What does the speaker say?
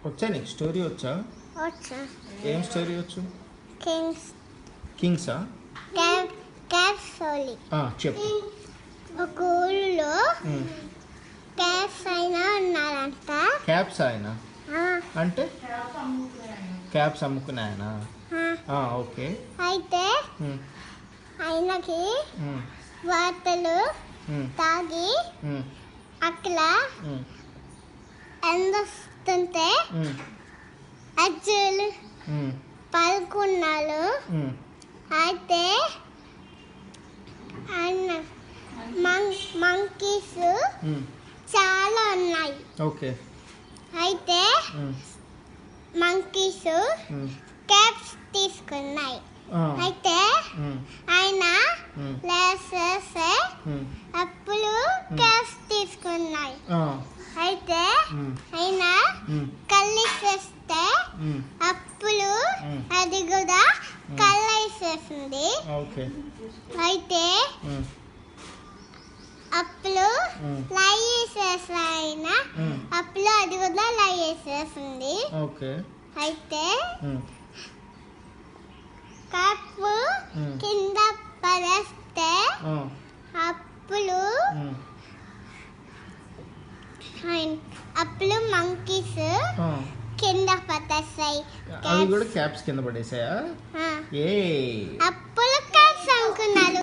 వచ్చా నీకు స్టోరీ వచ్చా? వచ్చా. ఏం స్టోరీ వచ్చు? కింగ్స్ కింగ్సా? Cap story. చెప్పు. ఒక ఊళ్ళో క్యాప్స్ అయినా ఉన్నారంట. క్యాప్స్ ఆయన అంటే క్యాప్స్ అమ్ముకునే ఆయన. ఓకే. అయితే ఆయనకి వార్తలు తాగి అక్కడ ఎందొస్తుంటే అజ్జులు పలుకున్నారు. అయితే మంకీస్ చాలా ఉన్నాయి. ఓకే. అయితే మంకీస్ క్యాప్స్ తీసుకున్నాయి. అయితే ఆయన లేసేస్తే అప్పుడు క్యాప్స్ తీసుకున్నాయి. అయితే ఆయన కళ్ళేసేస్తే అప్పుడు అది కూడా కళ్ళేసేసింది. అయితే అప్పుడు లైసేసి ఆయన అప్పుడు అది కూడా లైసేసింది. అయితే కప్పు కింద పడేస్తే అప్పుడు మంకీస్ కింద పడేస్తాయి. అవి కూడా క్యాప్స్ కింద పడేసాయా? అప్పుడు క్యాప్స్ అనుకున్నారు.